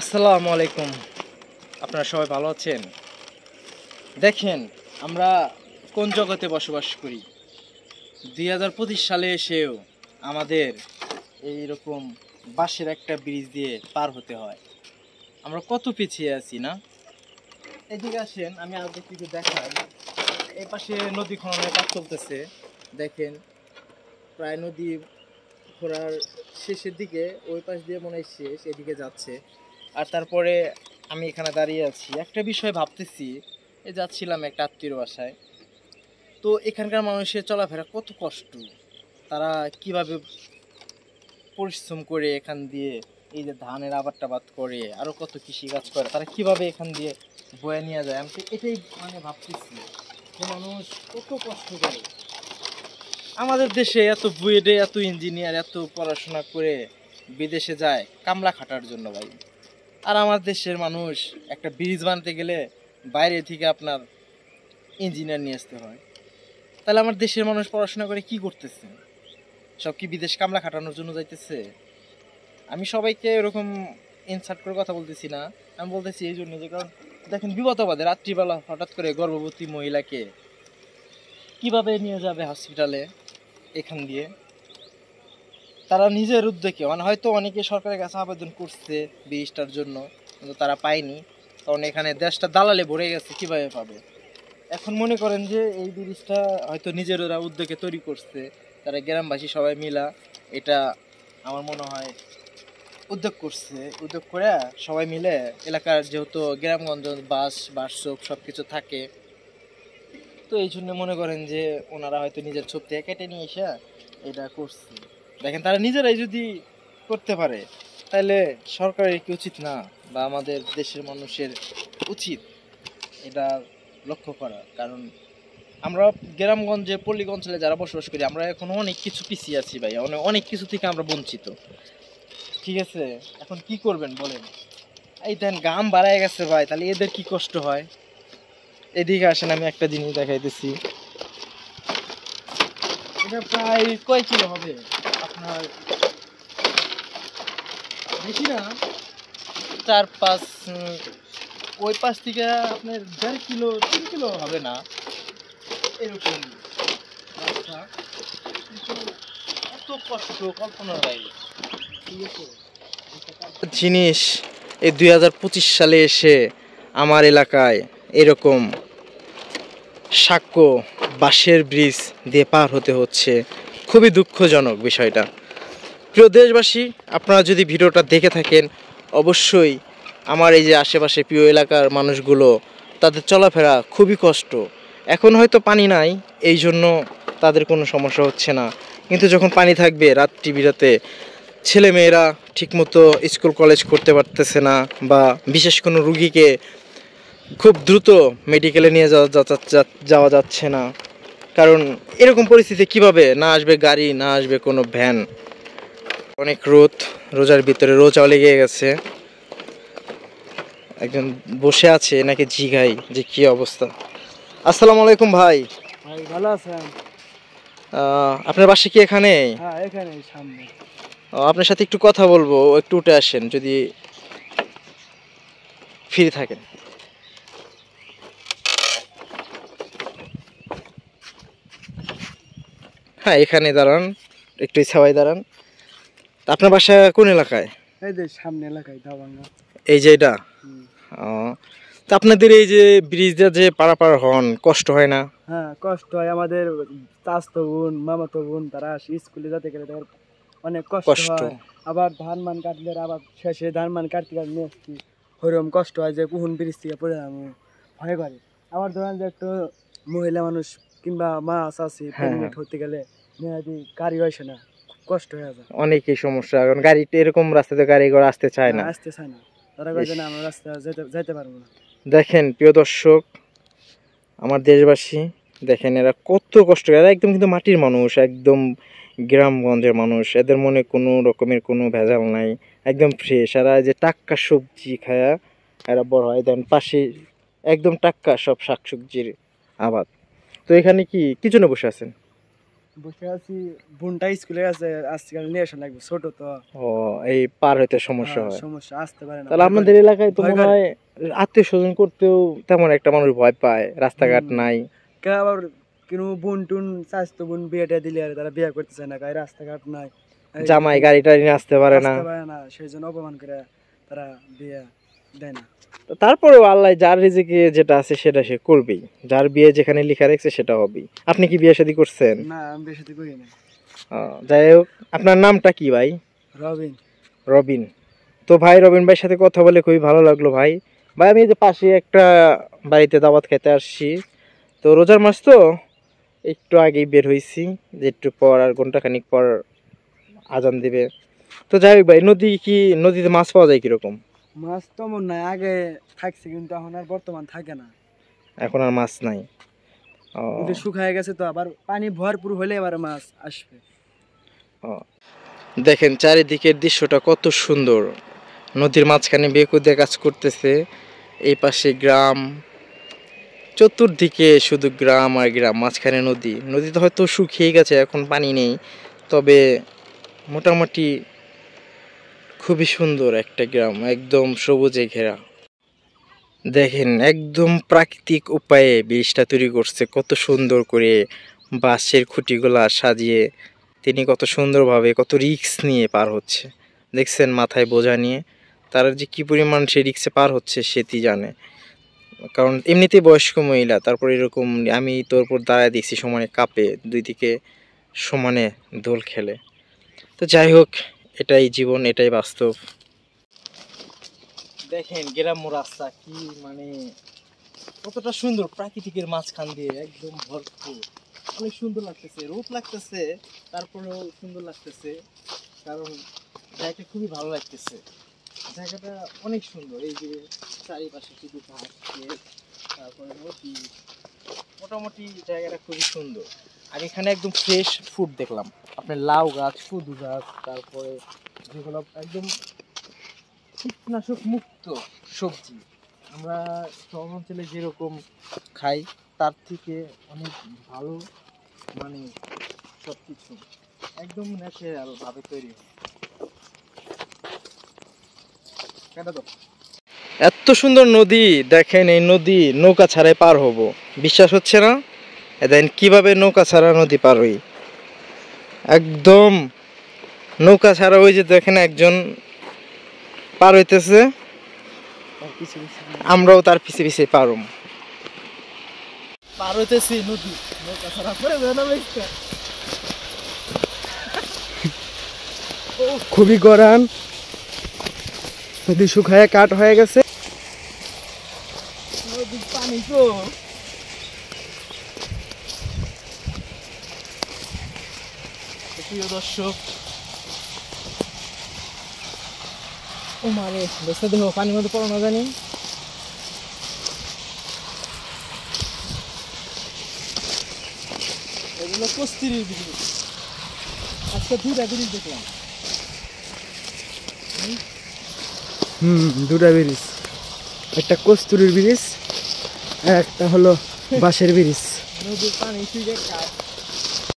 আসসালামু আলাইকুম। আপনারা সবাই ভালো আছেন? দেখেন, আমরা কোন জগতে বসবাস করি। ২০২৫ সালে এসেও আমাদের এইরকম বাঁশের একটা ব্রিজ দিয়ে পার হতে হয়। আমরা কত পিছিয়ে আছি না? এদিকে আসেন, আমি আপনাদের কিছু দেখাই। এই পাশে নদী খননের কাজ চলতেছে। দেখেন, প্রায় নদী খোঁড়ার শেষের দিকে, ওই পাশ দিয়ে মনে হয় শেষ, এদিকে যাচ্ছে। আর তারপরে আমি এখানে দাঁড়িয়ে আছি, একটা বিষয় ভাবতেছি। যাচ্ছিলাম একটা আত্মীয়র বাসায়। তো এখানকার মানুষের চলাফেরা কত কষ্ট, তারা কিভাবে পরিশ্রম করে এখান দিয়ে এই যে ধানের আবাদ টাবাদ করে, আরো কত কৃষি কাজ করে, তারা কিভাবে এখান দিয়ে বয়ে নিয়ে যায়। আমি তো এটাই ভাবতেছি যে মানুষ কত কষ্ট করে। আমাদের দেশে এত বুয়েটে এত ইঞ্জিনিয়ার এত পড়াশোনা করে বিদেশে যায় কামলা খাটার জন্য ভাই। আর আমার দেশের মানুষ একটা ব্রিজ বানাতে গেলে বাইরে থেকে আপনার ইঞ্জিনিয়ার নিয়ে আসতে হয়। তাহলে আমার দেশের মানুষ পড়াশোনা করে কি করতেছে? সব কি বিদেশ কামলা খাটানোর জন্য যাইতেছে? আমি সবাইকে এরকম ইনসার্ট করে কথা বলতেছি না। আমি বলতেছি এই জন্য যে, কারণ দেখেন বিপদাবাদে রাত্রিবেলা হঠাৎ করে গর্ভবতী মহিলাকে কিভাবে নিয়ে যাবে হসপিটালে এখান দিয়ে? তারা নিজের উদ্যোগে, হয়তো অনেকে সরকারের কাছে আবেদন করছে ব্রিজটার জন্য, কিন্তু তারা পায়নি। কারণ এখানে দেশটা দালালে ভরে গেছে, কিভাবে পাবে? এখন মনে করেন যে এই ব্রিজটা হয়তো নিজেরা উদ্যোগে তৈরি করছে, তারা গ্রামবাসী সবাই মিলা এটা, আমার মনে হয় উদ্যোগ করছে। উদ্যোগ করে সবাই মিলে এলাকার, যেহেতু গ্রামগঞ্জ বাস বাসচোক সব কিছু থাকে, তো এই জন্য মনে করেন যে ওনারা হয়তো নিজের ছোপ থেকে কেটে নিয়ে এসে এটা করছে। দেখেন, তারা নিজেরাই যদি করতে পারে, তাহলে সরকারের কি উচিত না, বা আমাদের দেশের মানুষের উচিত এটা লক্ষ্য করা? কারণ আমরা গ্রামগঞ্জে পল্লী অঞ্চলে যারা বসবাস করি, আমরা এখন অনেক কিছু পিছিয়ে আছি ভাই, অনেক কিছু থেকে আমরা বঞ্চিত। ঠিক আছে, এখন কি করবেন বলেন? এই দেন গাম বাড়ায় গেছে ভাই, তাহলে এদের কি কষ্ট হয়? এদিকে আসেন, আমি একটা জিনিস দেখাইতেছি। এটা প্রায় কয় কিলো হবে আপনার? বেশি না, 4-5, ওই পাশ থেকে আপনার 1.5 কিলো 3 কিলো হবে না, এরকম রাস্তা। কিন্তু এত কষ্ট কল্পনার বাইরে। ঠিক আছে, জিনিস এই 2025 সালে এসে আমার এলাকায় এরকম সাক্ষ্য বাঁশের ব্রিজ দিয়ে পার হতে হচ্ছে। খুবই দুঃখজনক বিষয়টা। প্রিয় দেশবাসী, আপনারা যদি ভিডিওটা দেখে থাকেন, অবশ্যই আমার এই যে আশেপাশে প্রিয় এলাকার মানুষগুলো, তাদের চলাফেরা খুবই কষ্ট। এখন হয়তো পানি নাই, এই জন্য তাদের কোনো সমস্যা হচ্ছে না, কিন্তু যখন পানি থাকবে রাত্রি বিরাতে, ছেলেমেয়েরা ঠিকমতো স্কুল কলেজ করতে পারতেছে না, বা বিশেষ কোনো রুগীকে খুব দ্রুত মেডিকেলে নিয়ে যাওয়া যাচ্ছে না। কারণ এরকম পরিস্থিতি কিভাবে না আসবে গাড়ি, না আসবে কোনো ভ্যান। অনেক রোদ, রোজার ভিতরে রোজাও লেগে গেছে। একজন বসে আছে নাকি জিগাই যে কি অবস্থা। আসসালামু আলাইকুম ভাই। ভাই ভালো আছেন? আপনার বাসা কি এখানে? হ্যাঁ, এখানেই সামনে। আপনার সাথে একটু কথা বলবো, একটু উঠে আসেন যদি ফ্রি থাকেন। হ্যাঁ, এখানে দাঁড়ান, একটু ছাওয়ায় দাঁড়ান। আপনার বাসা কোন এলাকায়? এই যে সামনে এলাকায় দাবাঙ্গা। এই যে এটা? ও, তো আপনাদের এই যে ব্রিজটা যে পারাপার হন, কষ্ট হয় না? হ্যাঁ, কষ্ট হয়। আমাদের চাচাতো বোন, মামাতো বোন তারা স্কুলে যেতে গেলে তাদের অনেক কষ্ট হয়। আবার ধান মান কাটলে আবার শেষে ধান মান কাটতে কাটতে আসছি, ওরকম কষ্ট হয় যে কুহুন ব্রিজ থেকে পড়ে যাবো, ভয় করে। আবার ধরেন যে একটু মহিলা মানুষ কিংবা মা চাচি প্রেগনেন্ট হতে গেলে মেয়াদি গাড়ি হয়েছে না, খুব কষ্ট হয়ে যায়। অনেকই সমস্যা, কারণ গাড়িতে এরকম রাস্তাতে গাড়ি ঘোড়া আসতে চায় না। আসতে চায় না, তারা কাছে না আমরা রাস্তা যেতে পারবো না। দেখেন প্রিয় দর্শক, আমার দেশবাসী, দেখেন এরা কত কষ্ট করে। এরা একদম কিন্তু মাটির মানুষ, একদম গ্রামগঞ্জের মানুষ। এদের মনে কোনো রকমের কোনো ভেজাল নাই, একদম ফ্রেশ। এরা যে টাটকা সবজি খায়া এরা বড় হয়। দেন পাশে একদম টাটকা সব শাকসবজির আবাদ। তো এখানে কি কি জন্য বসে আছেন? বসে আছি, বোনটা স্কুলে আছে, আজকাল নিয়ে আসা লাগবে, ছোট তো। ও, এই পার হইতে সমস্যা হয়। সমস্যা, আসতে পারে না। তাহলে আপনাদের এলাকায় তো মনে হয় আত্মীয় স্বজন করতেও তেমন একটা মানুষ ভয় পায়, রাস্তাঘাট নাই। আবার কোনো বোন টুন স্বাস্থ্য বোন বিয়েটা দিলে আর তারা বিয়ে করতেছে না, গায়ে রাস্তাঘাট নাই, জামাই গাড়ি টাড়ি নিয়ে আসতে পারে না, সেই জন্য অপমান করে তারা বিয়ে দেয় না। তারপরেও আল্লাহ যার রিজিকে যেটা আছে সেটা সে করবেই, যার বিয়ে যেখানে লেখা রেখেছে সেটা হবেই। আপনি কি বিয়ে শাদী করছেন? না, আমি বিয়ে শাদী করি না। যাই হোক, আপনার নামটা কি ভাই? রবিন। রবিন। তো ভাই, রবিন ভাইয়ের সাথে কথা বলে খুবই ভালো লাগলো ভাই। ভাই, আমি যে পাশে একটা বাড়িতে দাওয়াত খেতে আসছি, তো রোজার মাস তো একটু আগেই বের হয়েছি, যে একটু পর আর ঘন্টাখানিক পর আজান দিবে। তো যাই হোক ভাই, নদীতে মাছ পাওয়া যায় কিরকম? মাছ তেমন নাই, আগে থাকছে কিন্তু এখন আর বর্তমান থাকে না, এখন আর মাছ নাই। নদী শুকায় গেছে, তো আবার পানি ভরপুর হলে আবার মাছ আসবে। দেখেন চারিদিকের দৃশ্যটা কত সুন্দর, নদীর মাঝখানে বেকুদে কাজ করতেছে, এই পাশে গ্রাম, চতুর্দিকে শুধু গ্রাম আর গ্রাম, মাঝখানে নদী। নদীতে হয়তো শুকিয়ে গেছে, এখন পানি নেই, তবে মোটামুটি খুবই সুন্দর একটা গ্রাম, একদম সবুজে ঘেরা। দেখেন একদম প্রাকৃতিক উপায়ে ব্রিজটা তৈরি করছে, কত সুন্দর করে বাঁশের খুঁটিগুলা সাজিয়ে তিনি কত সুন্দরভাবে, কত রিস্ক নিয়ে পার হচ্ছে। দেখছেন মাথায় বোঝা নিয়ে, তারা যে কি পরিমাণ সে রিক্সে পার হচ্ছে সেটি জানে, কারণ এমনিতেই বয়স্ক মহিলা, তারপর এরকম আমি তোর উপর দাঁড়ায় দেখছি সমানে কাঁপে, দুই দিকে সমানে দোল খেলে। তো যাই হোক, এটাই জীবন, এটাই বাস্তব। দেখেন গ্রাম্য রাস্তা কি মানে কতটা সুন্দর, প্রাকৃতিকের মাঝখান দিয়ে একদম ভরপুর, অনেক সুন্দর লাগতেছে, রোদ লাগতেছে, তারপরেও সুন্দর লাগতেছে, কারণ জায়গাটা খুবই ভালো লাগতেছে, জায়গাটা অনেক সুন্দর। এই যে চারিপাশে শুধু ঘাস, তারপরে নদী, মোটামুটি জায়গাটা খুবই সুন্দর। আর এখানে একদম ফ্রেশ ফুড দেখলাম, আপনার লাউ গাছ, কদু গাছ, তারপরে যেগুলো একদম কীটনাশক মুক্ত সবজি, আমরা শহর অঞ্চলে যেরকম খাই তার থেকে অনেক ভালো, মানে সব কিছু একদম ন্যাচারাল ভাবে তৈরি হয়। এত সুন্দর নদী, দেখেন এই নদী নৌকা ছাড়াই পার হব, বিশ্বাস হচ্ছে না? দেখেন কিভাবে নৌকা ছাড়া নদী পার হই, একদম নৌকা ছাড়া। ওই যে দেখেন একজন পার হইতেছে, আমরাও তার পিছে পিছে পার হইতেছি নদী, নৌকা ছাড়া পরে খুবই গরম, নদী শুকায় কাঠ হয়ে গেছে, নদীর পানি তো প্রিয় দর্শক, ও মারে বেসতে দেখো পানির মধ্যে পড়ো না জানি। এগুলো কস্তুরীর ব্রিজ, আজকে দুটা ব্রিজ দেখলাম। দুটা ব্রিজ, একটা কস্তুরীর ব্রিজ, একটা হলো বাঁশের ব্রিজ। নদীর পানি শুকিয়ে কাঠ